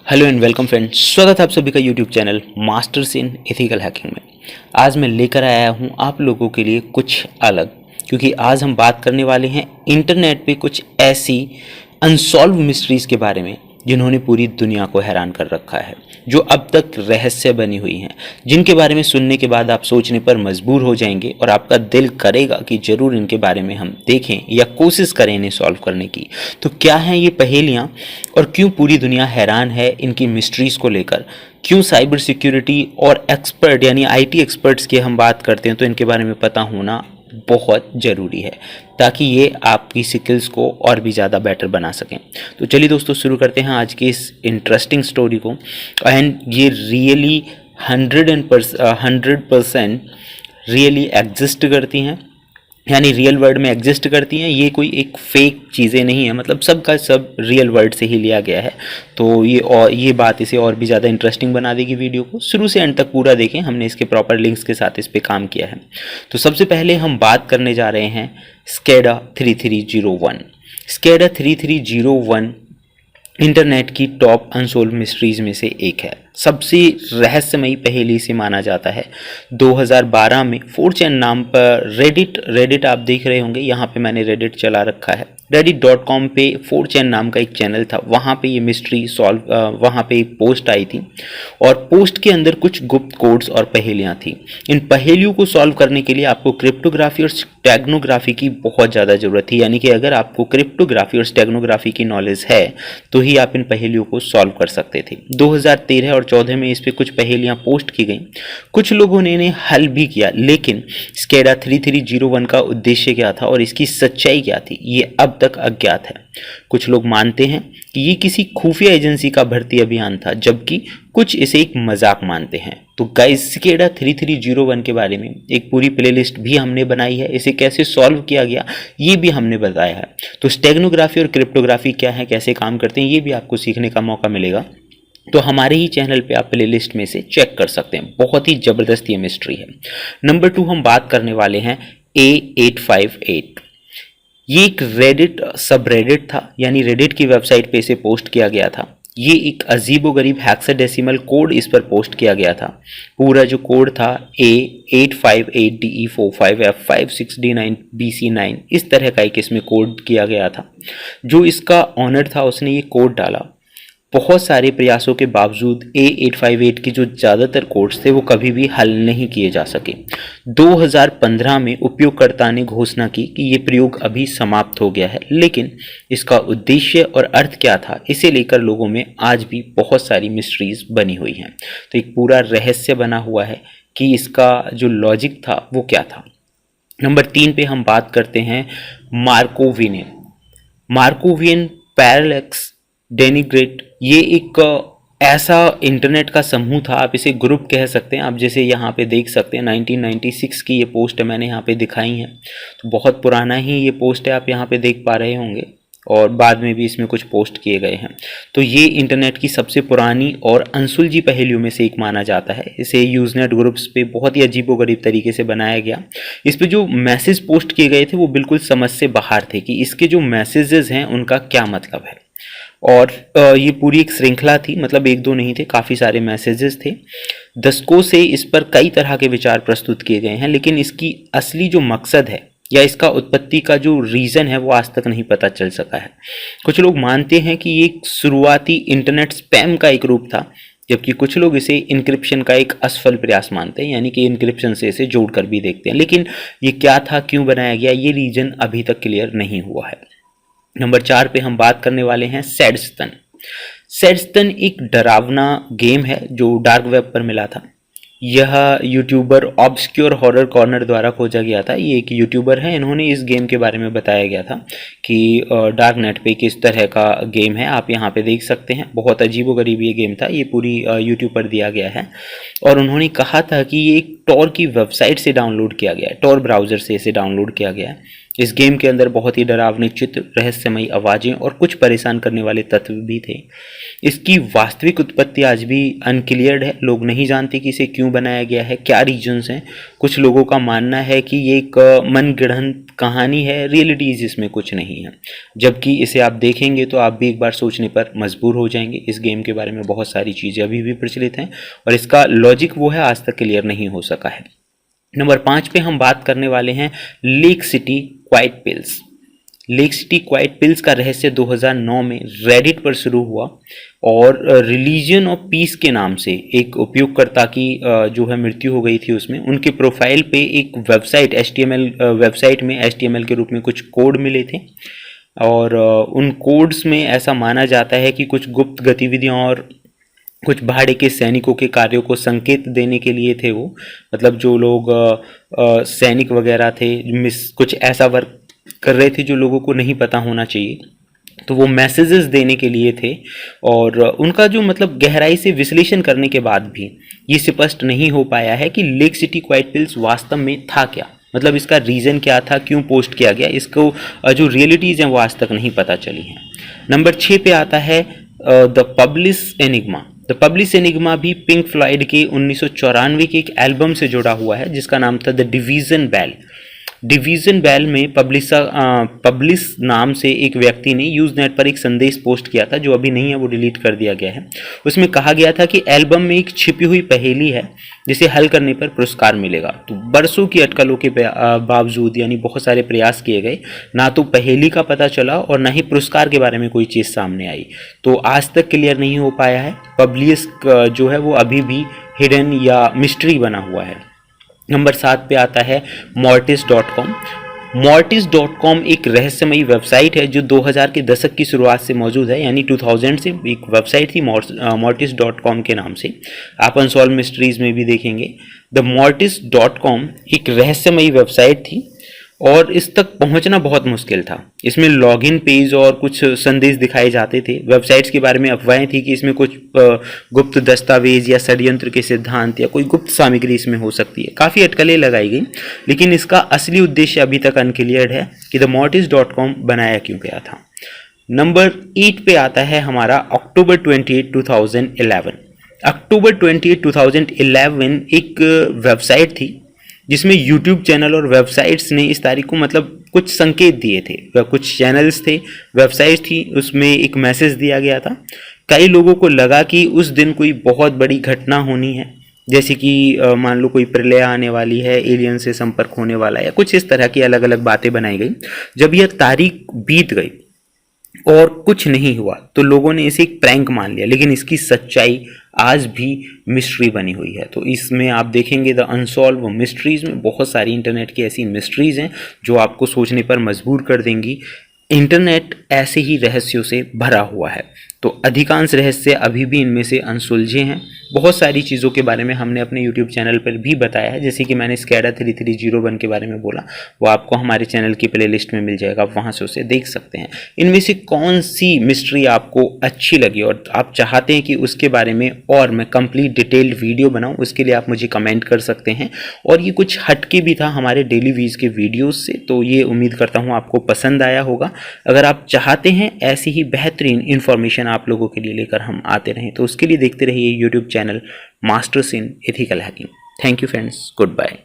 Hello and welcome friends, स्वागत है आप सभी का YouTube channel masters in ethical hacking में। आज मैं लेकर आया हूं आप लोगों के लिए कुछ अलग, क्योंकि आज हम बात करने वाले हैं इंटरनेट पे कुछ ऐसी अनसॉल्व मिस्ट्रीज़ के बारे में जिन्होंने पूरी दुनिया को हैरान कर रखा है, जो अब तक रहस्य बनी हुई हैं, जिनके बारे में सुनने के बाद आप सोचने पर मजबूर हो जाएंगे और आपका दिल करेगा कि ज़रूर इनके बारे में हम देखें या कोशिश करें इन्हें सॉल्व करने की। तो क्या हैं ये पहेलियाँ और क्यों पूरी दुनिया हैरान है इनकी मिस्ट्रीज़ को लेकर? क्यों साइबर सिक्योरिटी और एक्सपर्ट यानी आईटी एक्सपर्ट्स की हम बात करते हैं तो इनके बारे में पता होना बहुत ज़रूरी है, ताकि ये आपकी स्किल्स को और भी ज़्यादा बेटर बना सकें। तो चलिए दोस्तों, शुरू करते हैं आज की इस इंटरेस्टिंग स्टोरी को। एंड ये रियली 100% रियली एग्जिस्ट करती हैं, यानी रियल वर्ल्ड में एग्जिस्ट करती हैं। ये कोई एक फेक चीज़ें नहीं है, मतलब सब का सब रियल वर्ल्ड से ही लिया गया है। तो ये बात इसे और भी ज़्यादा इंटरेस्टिंग बना देगी। वीडियो को शुरू से एंड तक पूरा देखें, हमने इसके प्रॉपर लिंक्स के साथ इस पे काम किया है। तो सबसे पहले हम बात करने जा रहे हैं स्केडा 3301। स्केडा 3301 इंटरनेट की टॉप अनसोल्व मिस्ट्रीज में से एक है। सबसे रहस्यमयी पहेली से माना जाता है। 2012 में 4chan नाम पर रेडिट आप देख रहे होंगे, यहाँ पे मैंने रेडिट चला रखा है। reddit.com पे 4chan नाम का एक चैनल था, वहाँ पे ये मिस्ट्री सॉल्व वहाँ पे एक पोस्ट आई थी और पोस्ट के अंदर कुछ गुप्त कोड्स और पहेलियाँ थी। इन पहेलियों को सॉल्व करने के लिए आपको क्रिप्टोग्राफी और स्टेगनोग्राफी की बहुत ज़्यादा ज़रूरत थी, यानी कि अगर आपको क्रिप्टोग्राफी और स्टेगनोग्राफी की नॉलेज है तो ही आप इन पहेलियों को सॉल्व कर सकते थे। 2013 और 14 में इस पे कुछ पहेलियां पोस्ट की गई, कुछ लोगों ने इन्हें हल भी किया, लेकिन स्केडा 3301 का उद्देश्य क्या था और इसकी सच्चाई क्या थी, ये अब तक अज्ञात है। कुछ लोग मानते हैं कि ये किसी खुफिया एजेंसी का भर्ती अभियान था, जबकि कुछ इसे एक मजाक मानते हैं। तो गाइस, स्केडा 3301 के बारे में एक पूरी प्लेलिस्ट भी हमने बनाई है, इसे कैसे सॉल्व किया गया ये भी हमने बताया है। तो स्टेगनोग्राफी और क्रिप्टोग्राफी क्या है, कैसे काम करते हैं, ये भी आपको सीखने का मौका मिलेगा। तो हमारे ही चैनल पे आप प्लेलिस्ट में से चेक कर सकते हैं। बहुत ही ज़बरदस्त ये मिस्ट्री है। नंबर 2 हम बात करने वाले हैं A858। ये एक रेडिट सबरेडिट था, यानी रेडिट की वेबसाइट पे इसे पोस्ट किया गया था। ये एक अजीबोगरीब हेक्साडेसिमल कोड इस पर पोस्ट किया गया था। पूरा जो कोड था A858DE45F56D9BC9, इस तरह का एक इसमें कोड किया गया था। जो इसका ऑनर था उसने ये कोड डाला। बहुत सारे प्रयासों के बावजूद A858 के जो ज़्यादातर कोड्स थे वो कभी भी हल नहीं किए जा सके। 2015 में उपयोगकर्ता ने घोषणा की कि ये प्रयोग अभी समाप्त हो गया है, लेकिन इसका उद्देश्य और अर्थ क्या था इसे लेकर लोगों में आज भी बहुत सारी मिस्ट्रीज बनी हुई हैं। तो एक पूरा रहस्य बना हुआ है कि इसका जो लॉजिक था वो क्या था। नंबर 3 पे हम बात करते हैं मार्कोवियन पैरालेक्स डेनिग्रेट। ये एक ऐसा इंटरनेट का समूह था, आप इसे ग्रुप कह सकते हैं। आप जैसे यहाँ पे देख सकते हैं 1996 की ये पोस्ट है, मैंने यहाँ पे दिखाई है। तो बहुत पुराना ही ये पोस्ट है, आप यहाँ पे देख पा रहे होंगे, और बाद में भी इसमें कुछ पोस्ट किए गए हैं। तो ये इंटरनेट की सबसे पुरानी और अनसुलझी पहेलियों में से एक माना जाता है। इसे यूजनेट ग्रुप्स पे बहुत ही अजीबोगरीब तरीके से बनाया गया। इस पे जो मैसेज पोस्ट किए गए थे वो बिल्कुल समझ से बाहर थे कि इसके जो मैसेजेस हैं उनका क्या मतलब है। और ये पूरी एक श्रृंखला थी, मतलब एक दो नहीं थे, काफ़ी सारे मैसेजेस थे। दशकों से इस पर कई तरह के विचार प्रस्तुत किए गए हैं, लेकिन इसकी असली जो मकसद है या इसका उत्पत्ति का जो रीज़न है वो आज तक नहीं पता चल सका है। कुछ लोग मानते हैं कि ये एक शुरुआती इंटरनेट स्पैम का एक रूप था, जबकि कुछ लोग इसे इनक्रिप्शन का एक असफल प्रयास मानते हैं, यानी कि इनक्रिप्शन से इसे जोड़कर भी देखते हैं। लेकिन ये क्या था, क्यों बनाया गया, ये रीजन अभी तक क्लियर नहीं हुआ है। नंबर 4 पे हम बात करने वाले हैं सैडस्तन। सैडस्तन एक डरावना गेम है जो डार्क वेब पर मिला था। यह यूट्यूबर ऑब्सक्योर हॉरर कॉर्नर द्वारा खोजा गया था। ये एक यूट्यूबर है, इन्होंने इस गेम के बारे में बताया गया था कि डार्क नेट पे किस तरह का गेम है। आप यहाँ पे देख सकते हैं, बहुत अजीबोगरीब ये गेम था। ये पूरी यूट्यूब पर दिया गया है और उन्होंने कहा था कि ये एक टॉर की वेबसाइट से डाउनलोड किया गया है, टॉर ब्राउज़र से इसे डाउनलोड किया गया है। इस गेम के अंदर बहुत ही डरावने चित्र, रहस्यमयी आवाज़ें और कुछ परेशान करने वाले तत्व भी थे। इसकी वास्तविक उत्पत्ति आज भी अनक्लियर्ड है। लोग नहीं जानते कि इसे क्यों बनाया गया है, क्या रीजंस हैं। कुछ लोगों का मानना है कि ये एक मनगढ़ंत कहानी है, रियलिटीज इसमें कुछ नहीं है। जबकि इसे आप देखेंगे तो आप भी एक बार सोचने पर मजबूर हो जाएंगे। इस गेम के बारे में बहुत सारी चीज़ें अभी भी प्रचलित हैं और इसका लॉजिक वो है आज तक क्लियर नहीं हो सका है। नंबर 5 पे हम बात करने वाले हैं lake city quite pills. Lake city quite pills का रहस्य 2009 में रेडिट पर शुरू हुआ और रिलीजन ऑफ पीस के नाम से एक उपयोगकर्ता की जो है मृत्यु हो गई थी। उसमें उनके प्रोफाइल पे एक वेबसाइट HTML वेबसाइट में HTML के रूप में कुछ कोड मिले थे और उन कोड्स में ऐसा माना जाता है कि कुछ गुप्त गतिविधियां और कुछ भाड़े के सैनिकों के कार्यों को संकेत देने के लिए थे वो। मतलब जो लोग सैनिक वगैरह थे, कुछ ऐसा वर्क कर रहे थे जो लोगों को नहीं पता होना चाहिए, तो वो मैसेजेस देने के लिए थे। और उनका जो मतलब गहराई से विश्लेषण करने के बाद भी ये स्पष्ट नहीं हो पाया है कि लेक सिटी क्वाइट पिल्स वास्तव में था क्या, मतलब इसका रीज़न क्या था, क्यों पोस्ट किया गया, इसको जो रियलिटीज़ हैं वो आज तक नहीं पता चली हैं। नंबर 6 पे आता है the publish enigma. The publish enigma भी पिंक फ्लॉयड के 1994 के एक एल्बम से जुड़ा हुआ है जिसका नाम था the division bell. Division bell में पब्लिश नाम से एक व्यक्ति ने यूज़नेट पर एक संदेश पोस्ट किया था जो अभी नहीं है, वो डिलीट कर दिया गया है। उसमें कहा गया था कि एल्बम में एक छिपी हुई पहेली है जिसे हल करने पर पुरस्कार मिलेगा। तो बरसों की अटकलों के बावजूद, यानी बहुत सारे प्रयास किए गए, ना तो पहेली का पता चला और ना ही पुरस्कार के बारे में कोई चीज़ सामने आई। तो आज तक क्लियर नहीं हो पाया है। पब्लिश जो है वो अभी भी हिडन या मिस्ट्री बना हुआ है। नंबर 7 पे आता है mortis.com। mortis.com एक रहस्यमयी वेबसाइट है जो 2000 के दशक की शुरुआत से मौजूद है, यानी 2000 से एक वेबसाइट थी mortis.com के नाम से। आप अनसॉल्व मिस्ट्रीज में भी देखेंगे। द mortis.com एक रहस्यमयी वेबसाइट थी और इस तक पहुंचना बहुत मुश्किल था। इसमें लॉगिन पेज और कुछ संदेश दिखाए जाते थे। वेबसाइट्स के बारे में अफवाहें थी कि इसमें कुछ गुप्त दस्तावेज या षड्यंत्र के सिद्धांत या कोई गुप्त सामग्री इसमें हो सकती है। काफ़ी अटकलें लगाई गई, लेकिन इसका असली उद्देश्य अभी तक अनक्लियर्ड है कि द mortis.com बनाया क्यों गया था। नंबर 8 पे आता है हमारा अक्टूबर 28, 2011। अक्टूबर 28, 2011 एक वेबसाइट थी जिसमें यूट्यूब चैनल और वेबसाइट्स ने इस तारीख को मतलब कुछ संकेत दिए थे। कुछ चैनल्स थे, वेबसाइट थी, उसमें एक मैसेज दिया गया था। कई लोगों को लगा कि उस दिन कोई बहुत बड़ी घटना होनी है, जैसे कि मान लो कोई प्रलय आने वाली है, एलियन से संपर्क होने वाला है, या कुछ इस तरह की अलग अलग बातें बनाई गई। जब यह तारीख बीत गई और कुछ नहीं हुआ तो लोगों ने इसे एक प्रैंक मान लिया, लेकिन इसकी सच्चाई आज भी मिस्ट्री बनी हुई है। तो इसमें आप देखेंगे द अनसॉल्व मिस्ट्रीज में बहुत सारी इंटरनेट की ऐसी मिस्ट्रीज हैं जो आपको सोचने पर मजबूर कर देंगी। इंटरनेट ऐसे ही रहस्यों से भरा हुआ है, तो अधिकांश रहस्य अभी भी इनमें से अनसुलझे हैं। बहुत सारी चीज़ों के बारे में हमने अपने YouTube चैनल पर भी बताया है, जैसे कि मैंने स्कैडा 3301 के बारे में बोला, वो आपको हमारे चैनल की प्लेलिस्ट में मिल जाएगा, वहाँ से उसे देख सकते हैं। इनमें से कौन सी मिस्ट्री आपको अच्छी लगी और आप चाहते हैं कि उसके बारे में और मैं कंप्लीट डिटेल्ड वीडियो बनाऊँ, उसके लिए आप मुझे कमेंट कर सकते हैं। और ये कुछ हटके भी था हमारे डेली वीज के वीडियोज़ से, तो ये उम्मीद करता हूँ आपको पसंद आया होगा। अगर आप चाहते हैं ऐसी ही बेहतरीन इन्फॉर्मेशन आप लोगों के लिए लेकर हम आते रहें, तो उसके लिए देखते रहिए YouTube channel masters in ethical hacking. Thank you friends, good bye.